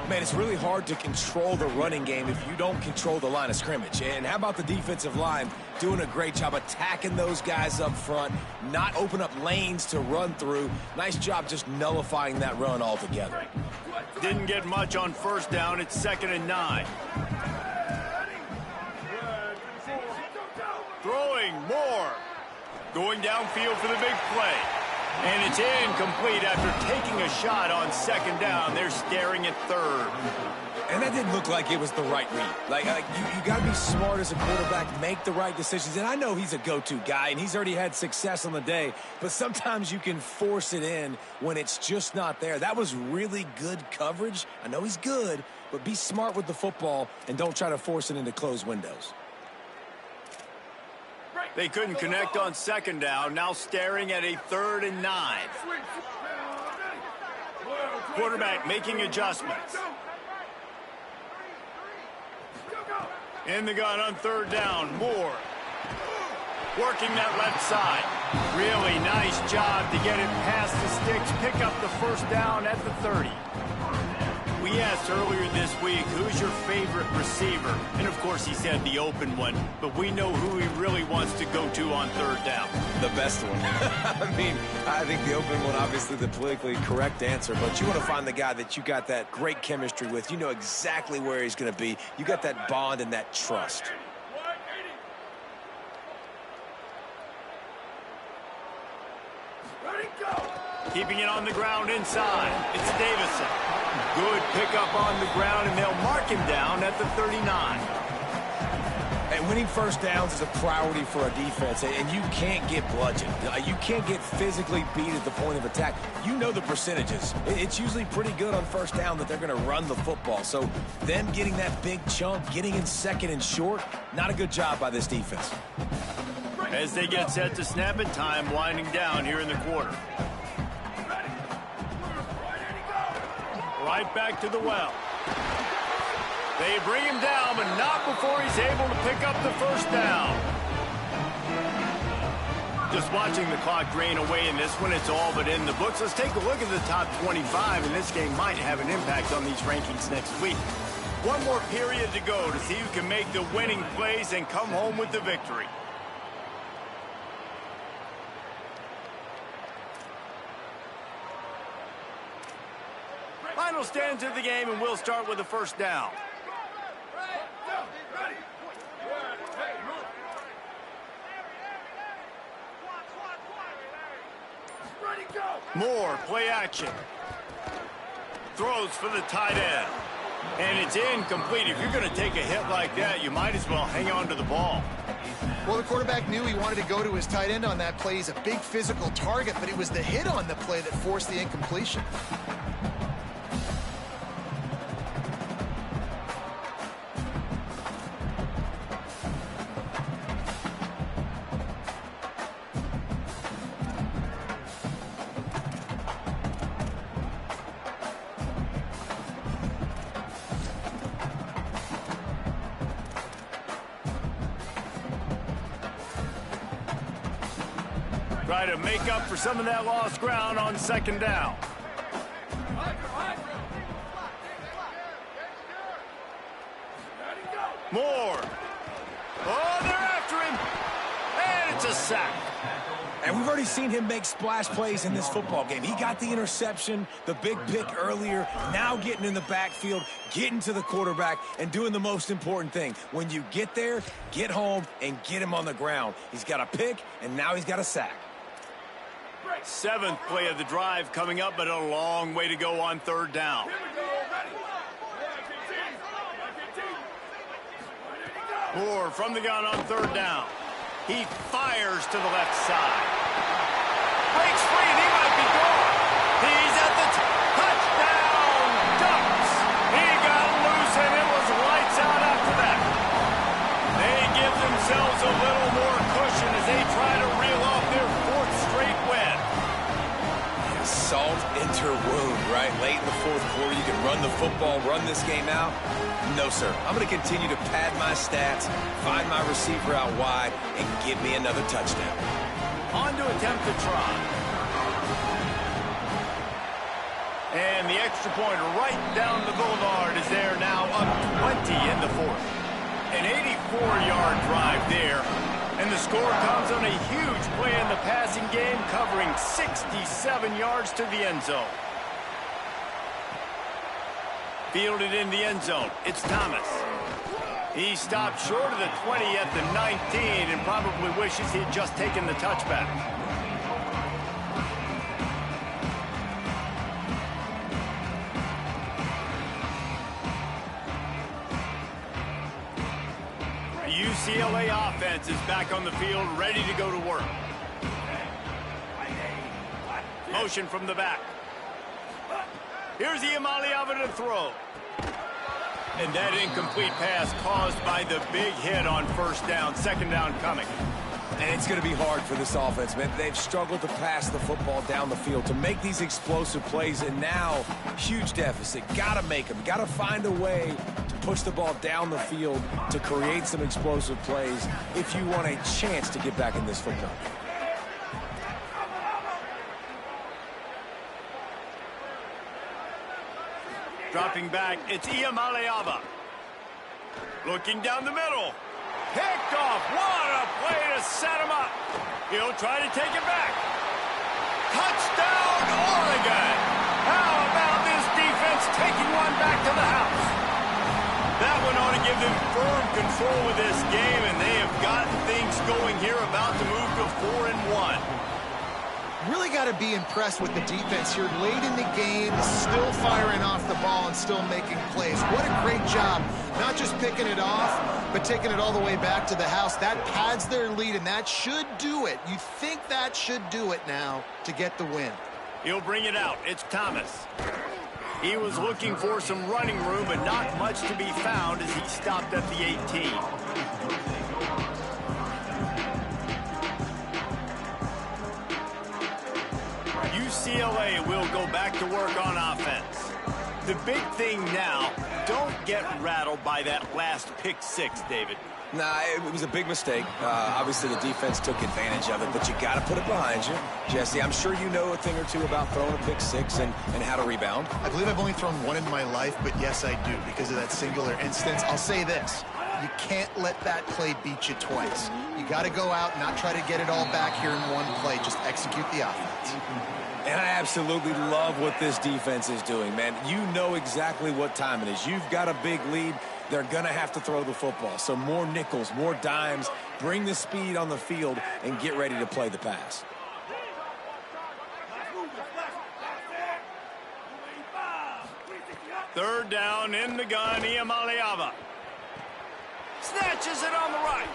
Man, it's really hard to control the running game if you don't control the line of scrimmage. And how about the defensive line doing a great job attacking those guys up front, not open up lanes to run through. Nice job just nullifying that run altogether. Didn't get much on first down. It's 2nd and 9. Throwing more. Going downfield for the big play. And it's incomplete after taking a shot on 2nd down. They're staring at 3rd. And that didn't look like it was the right read. Like you got to be smart as a quarterback, make the right decisions. And I know he's a go-to guy, and he's already had success on the day. But sometimes you can force it in when it's just not there. That was really good coverage. I know he's good, but be smart with the football and don't try to force it into closed windows. They couldn't connect on 2nd down. Now staring at a 3rd and 9. Quarterback making adjustments. In the gun on 3rd down. Moore. Working that left side. Really nice job to get it past the sticks. Pick up the 1st down at the 30. We asked earlier this week, who's your favorite receiver? And, of course, he said the open one. But we know who he really wants to go to on 3rd down. The best one. I mean, I think the open one, obviously the politically correct answer. But you want to find the guy that you got that great chemistry with. You know exactly where he's going to be. You got that bond and that trust. Keeping it on the ground inside. It's Davison. Good pickup on the ground, and they'll mark him down at the 39. And winning 1st downs is a priority for a defense, and you can't get bludgeoned. You can't get physically beat at the point of attack. You know the percentages. It's usually pretty good on 1st down that they're going to run the football. So them getting that big chunk, getting in 2nd and short, not a good job by this defense. As they get set to snap it, time winding down here in the quarter. Right back to the well. They bring him down, but not before he's able to pick up the 1st down. Just watching the clock drain away in this one, it's all but in the books. Let's take a look at the top 25, and this game might have an impact on these rankings next week. One more period to go to see who can make the winning plays and come home with the victory. Final stands of the game, and we'll start with the 1st down. Moore, play action. Throws for the tight end. And it's incomplete. If you're going to take a hit like that, you might as well hang on to the ball. Well, the quarterback knew he wanted to go to his tight end on that play. He's a big physical target, but it was the hit on the play that forced the incompletion. Try to make up for some of that lost ground on second down. Moore. Oh, they're after him. And it's a sack. And we've already seen him make splash plays in this football game. He got the interception, the big pick earlier, now getting in the backfield, getting to the quarterback, and doing the most important thing. When you get there, get home and get him on the ground. He's got a pick, and now he's got a sack. 7th play of the drive coming up, but a long way to go on third down. Moore from the gun on third down. He fires to the left side. Breaks free, and he might be gone. He's at the touchdown. Ducks. He got loose, and it was lights out after that. They give themselves a little more cushion as they try to reel off their 4th straight win. Salt into wound, right? Late in the 4th quarter, you can run the football, run this game out. No, sir. I'm going to continue to pad my stats, find my receiver out wide, and give me another touchdown. On to attempt to try. And the extra point right down the boulevard is there now, up 20 in the 4th. An 84-yard drive there. And the score comes on a huge play in the passing game, covering 67 yards to the end zone. Fielded in the end zone. It's Thomas. He stopped short of the 20 at the 19 and probably wishes he'd just taken the touchback. The UCLA offense is back on the field, ready to go to work. Motion from the back. Here's Iamaleava to throw. And that incomplete pass caused by the big hit on first down. Second down coming. And it's going to be hard for this offense, man. They've struggled to pass the football down the field, to make these explosive plays, and now, huge deficit. Got to make them. Got to find a way to push the ball down the field to create some explosive plays if you want a chance to get back in this football. Dropping back, it's Iamaleava. Looking down the middle. Picked off. What a play to set him up. He'll try to take it back. Touchdown, Oregon. How about this defense taking one back to the house? That one ought to give them firm control of this game, and they have gotten things going here, about to move to 4-1. Really got to be impressed with the defense here late in the game, still firing off the ball and still making plays. What a great job, not just picking it off, but taking it all the way back to the house. That pads their lead, and that should do it. You think that should do it now to get the win. He'll bring it out. It's Thomas. He was looking for some running room, but not much to be found as he stopped at the 18. UCLA will go back to work on offense. The big thing now, don't get rattled by that last pick six, David. Nah, it was a big mistake. Obviously, the defense took advantage of it, but you got to put it behind you. Jesse, I'm sure you know a thing or two about throwing a pick six and how to rebound. I believe I've only thrown one in my life, but yes, I do, because of that singular instance. I'll say this. You can't let that play beat you twice. You got to go out, not try to get it all back here in one play. Just execute the offense. And I absolutely love what this defense is doing, man. You know exactly what time it is. You've got a big lead. They're going to have to throw the football. So more nickels, more dimes, bring the speed on the field, and get ready to play the pass. Third down in the gun, Iamaleava. Snatches it on the right.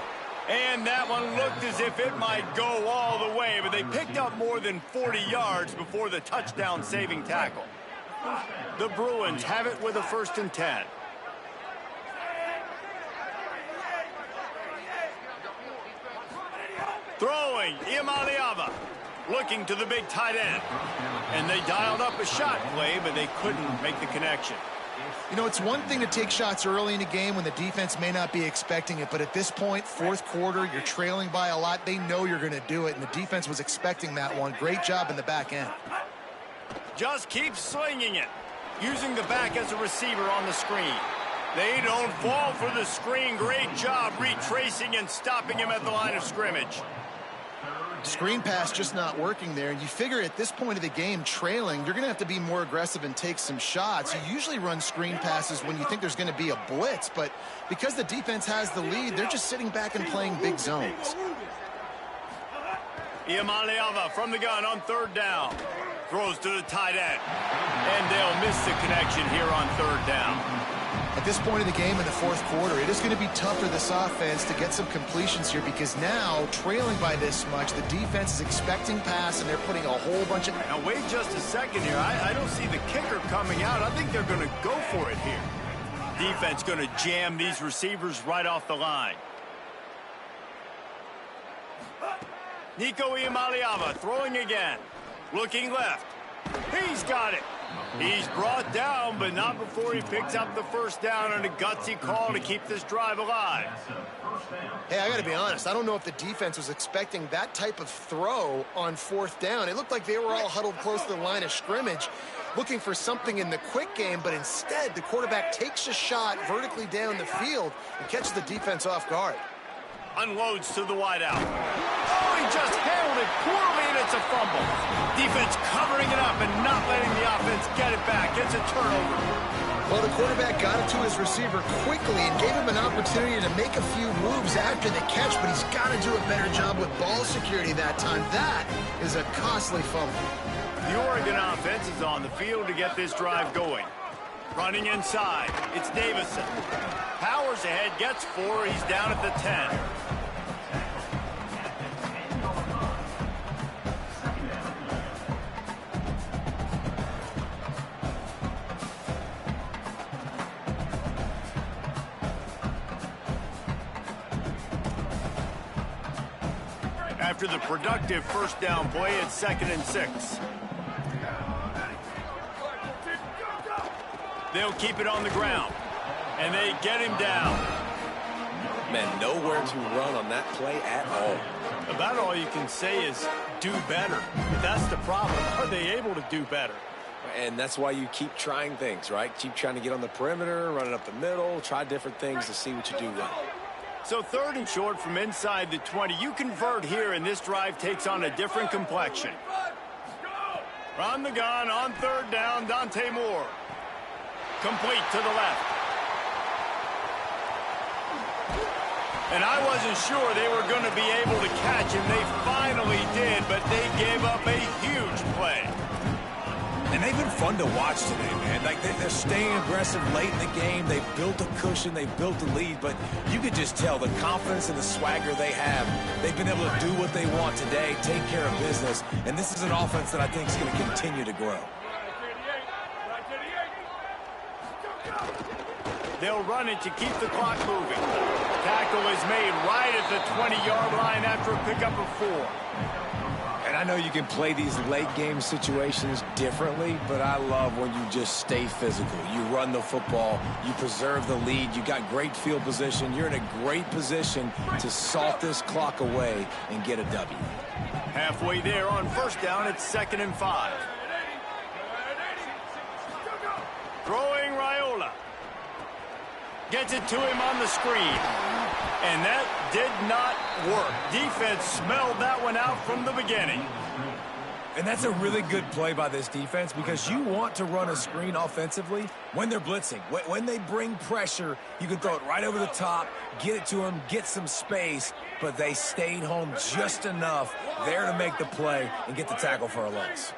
And that one looked as if it might go all the way, but they picked up more than 40 yards before the touchdown-saving tackle. The Bruins have it with a 1st and 10. Throwing, Iamaleava, looking to the big tight end. And they dialed up a shot play, but they couldn't make the connection. You know, it's one thing to take shots early in a game when the defense may not be expecting it, but at this point, fourth quarter, you're trailing by a lot. They know you're going to do it, and the defense was expecting that one. Great job in the back end. Just keep slinging it, using the back as a receiver on the screen. They don't fall for the screen. Great job retracing and stopping him at the line of scrimmage. Screen pass just not working there. And you figure at this point of the game, trailing, you're going to have to be more aggressive and take some shots. You usually run screen passes when you think there's going to be a blitz, but because the defense has the lead, they're just sitting back and playing big zones. Iamaleava from the gun on third down. Throws to the tight end. And they'll miss the connection here on third down. At this point of the game in the fourth quarter, it is going to be tough for this offense to get some completions here because now, trailing by this much, the defense is expecting pass, and they're putting a whole bunch of... Now, wait just a second here. I don't see the kicker coming out. I think they're going to go for it here. Defense going to jam these receivers right off the line. Nico Iamaleava throwing again. Looking left. He's got it. He's brought down, but not before he picks up the first down on a gutsy call to keep this drive alive. Hey, I got to be honest. I don't know if the defense was expecting that type of throw on fourth down. It looked like they were all huddled close to the line of scrimmage, looking for something in the quick game, but instead the quarterback takes a shot vertically down the field and catches the defense off guard. Unloads to the wideout. Oh, he just handled it poorly, and it's a fumble. Defense covering it up and not letting the offense get it back. It's a turnover. Well, the quarterback got it to his receiver quickly and gave him an opportunity to make a few moves after the catch, but he's got to do a better job with ball security that time. That is a costly fumble. The Oregon offense is on the field to get this drive going. Running inside, it's Davison. Powers ahead, gets 4, he's down at the 10. After the productive first down play, it's 2nd and 6. They'll keep it on the ground, and they get him down. Man, nowhere to run on that play at all. About all you can say is do better. That's the problem. Are they able to do better? And that's why you keep trying things, right? Keep trying to get on the perimeter, run it up the middle, try different things to see what you do right. So 3rd and short from inside the 20. You convert here, and this drive takes on a different complexion. Run the gun on 3rd down, Dante Moore. Complete to the left. And I wasn't sure they were going to be able to catch him. They finally did, but they gave up a huge play. And they've been fun to watch today, man. Like, they're staying aggressive late in the game. They built a cushion. They built a lead. But you could just tell the confidence and the swagger they have. They've been able to do what they want today, take care of business. And this is an offense that I think is going to continue to grow. They'll run it to keep the clock moving. Tackle is made right at the 20-yard line after a pickup of 4. And I know you can play these late game situations differently, but I love when you just stay physical. You run the football, you preserve the lead, you got great field position. You're in a great position to salt this clock away and get a W. Halfway there on first down, it's 2nd and 5. Throwing Raiola. Gets it to him on the screen. And that did not work. Defense smelled that one out from the beginning. And that's a really good play by this defense because you want to run a screen offensively when they're blitzing. When they bring pressure, you can throw it right over the top, get it to them, get some space, but they stayed home just enough there to make the play and get the tackle for a loss.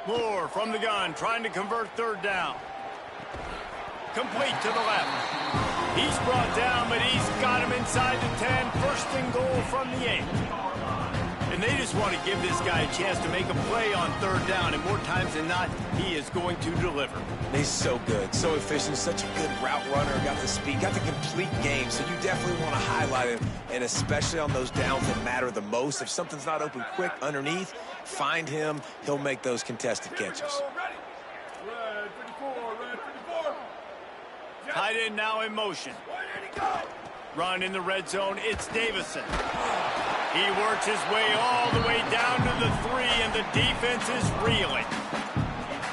Moore from the gun, trying to convert 3rd down. Complete to the left. He's brought down, but he's got him inside the 10. 1st and goal from the 8. And they just want to give this guy a chance to make a play on 3rd down, and more times than not, he is going to deliver. He's so good, so efficient, such a good route runner, got the speed, got the complete game, so you definitely want to highlight him, and especially on those downs that matter the most. If something's not open quick underneath, find him. He'll make those contested catches. Tight end now in motion. Run in the red zone. It's Davison. He works his way all the way down to the 3, and the defense is reeling.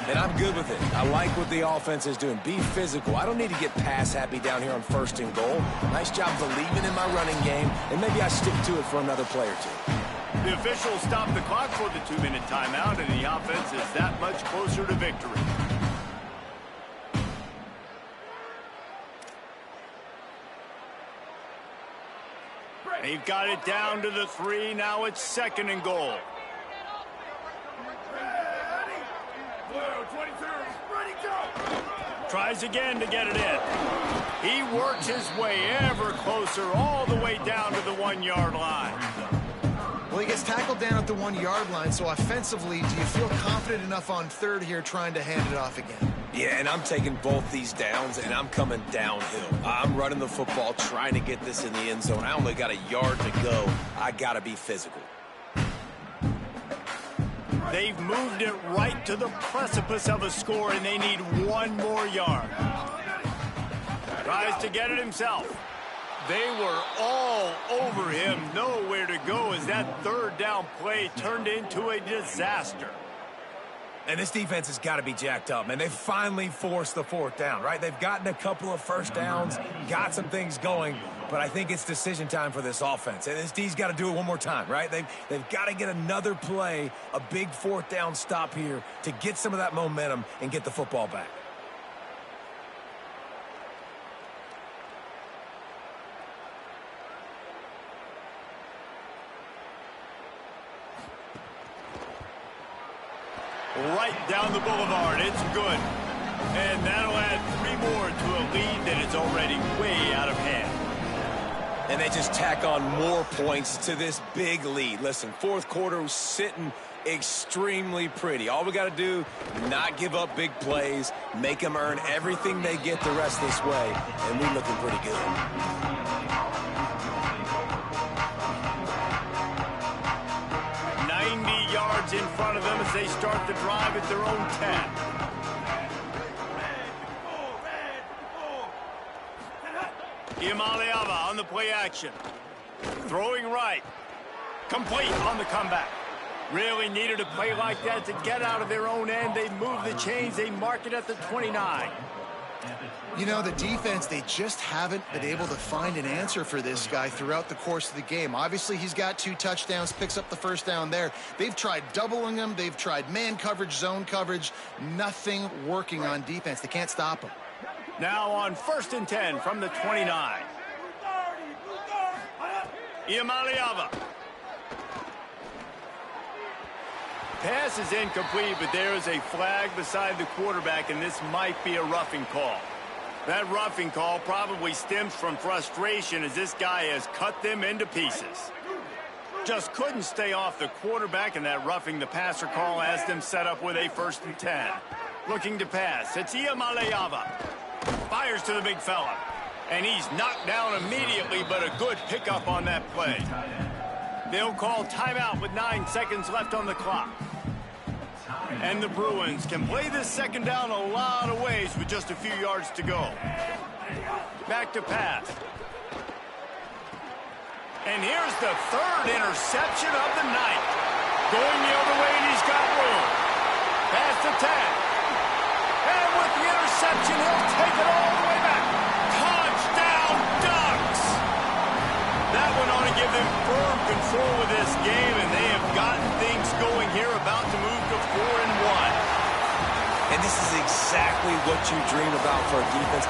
And I'm good with it. I like what the offense is doing. Be physical. I don't need to get pass happy down here on 1st and goal. Nice job believing in my running game, and maybe I stick to it for another play or two. The officials stop the clock for the 2-minute timeout, and the offense is that much closer to victory. They've got it down to the 3. Now it's 2nd and goal. Tries again to get it in. He works his way ever closer all the way down to the 1-yard line. Well, he gets tackled down at the 1-yard line, so offensively, do you feel confident enough on 3rd here trying to hand it off again? Yeah, and I'm taking both these downs, and I'm coming downhill. I'm running the football, trying to get this in the end zone. I only got a yard to go. I got to be physical. They've moved it right to the precipice of a score, and they need 1 more yard. Tries to get it himself. They were all over him. Nowhere to go as that 3rd down play turned into a disaster. And this defense has got to be jacked up, man. They finally forced the 4th down, right? They've gotten a couple of 1st downs, got some things going, but I think it's decision time for this offense. And this D's got to do it one more time, right? They've got to get another play, a big 4th down stop here to get some of that momentum and get the football back. Right down the boulevard. It's good. And that'll add 3 more to a lead that is already way out of hand. And they just tack on more points to this big lead. Listen, 4th quarter was sitting extremely pretty. All we got to do, not give up big plays, make them earn everything they get the rest of this way, and we're looking pretty good. In front of them as they start the drive at their own 10. Imaliava on the play action. Throwing right. Complete on the comeback. Really needed a play like that to get out of their own end. They move the chains. They mark it at the 29. You know, the defense, they just haven't been able to find an answer for this guy throughout the course of the game. Obviously, he's got 2 touchdowns, picks up the 1st down there. They've tried doubling him. They've tried man coverage, zone coverage. Nothing working on defense. They can't stop him. Now on 1st and 10 from the 29. Imaliava. Pass is incomplete, but there is a flag beside the quarterback, and this might be a roughing call. That roughing call probably stems from frustration as this guy has cut them into pieces. Just couldn't stay off the quarterback, and that roughing the passer call has them set up with a 1st and 10. Looking to pass. It's Imaliava. Fires to the big fella. And he's knocked down immediately, but a good pickup on that play. They'll call timeout with 9 seconds left on the clock. And the Bruins can play this 2nd down a lot of ways with just a few yards to go. Back to pass. And here's the 3rd interception of the night. Going the other way, and he's got room. Pass to 10. And with the interception, he'll take it all the way back. Touchdown, Ducks! That one ought to give them firm control of this game, and they have gotten things going here, about to move to 4-1. And this is exactly what you dream about for a defense.